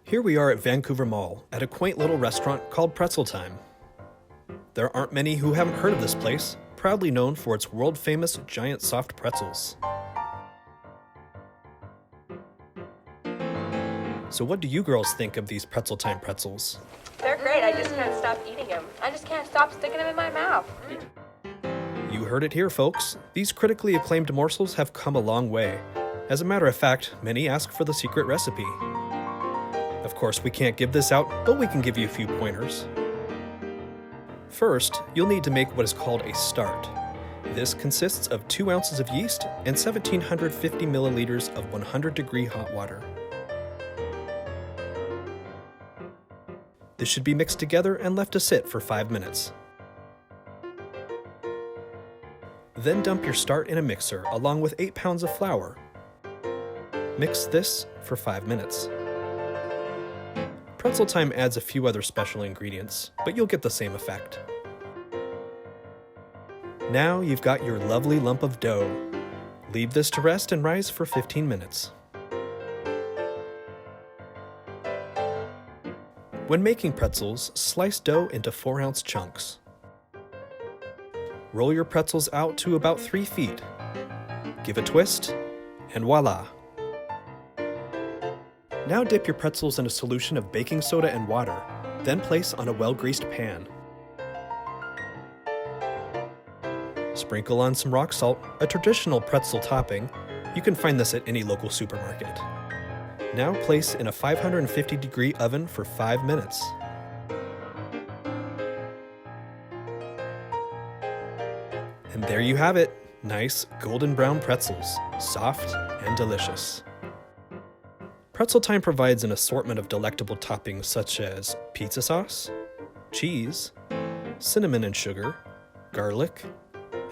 Here we are at Vancouver Mall at a quaint little restaurant called Pretzel Time. There aren't many who haven't heard of this place, proudly known for its world-famous giant soft pretzels. So what do you girls think of these Pretzel Time pretzels? They're great, I just can't stop eating them. I just can't stop sticking them in my mouth. You heard it here, folks. These critically acclaimed morsels have come a long way. As a matter of fact, many ask for the secret recipe. Of course, we can't give this out, but we can give you a few pointers. First, you'll need to make what is called a start. This consists of 2 ounces of yeast and 1,750 milliliters of 100-degree hot water. This should be mixed together and left to sit for 5 minutes. Then dump your start in a mixer along with 8 pounds of flour. Mix this for 5 minutes. Pretzel Time adds a few other special ingredients, but you'll get the same effect. Now you've got your lovely lump of dough. Leave this to rest and rise for 15 minutes. When making pretzels, slice dough into 4-ounce chunks. Roll your pretzels out to about 3 feet. Give a twist, and voila! Now dip your pretzels in a solution of baking soda and water, then place on a well-greased pan. Sprinkle on some rock salt, a traditional pretzel topping. You can find this at any local supermarket. Now place in a 550-degree oven for 5 minutes. And there you have it, nice golden brown pretzels, soft and delicious. Pretzel Time provides an assortment of delectable toppings such as pizza sauce, cheese, cinnamon and sugar, garlic,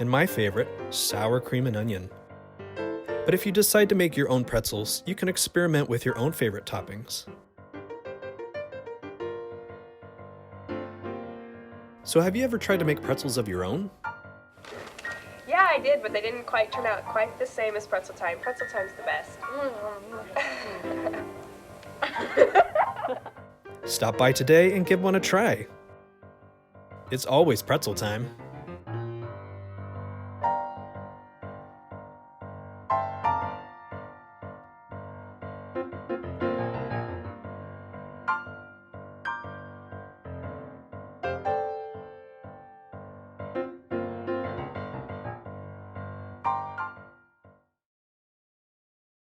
and my favorite, sour cream and onion. But if you decide to make your own pretzels, you can experiment with your own favorite toppings. So have you ever tried to make pretzels of your own? Yeah, I did, but they didn't quite turn out quite the same as Pretzel Time. Pretzel Time's the best. Stop by today and give one a try. It's always Pretzel Time.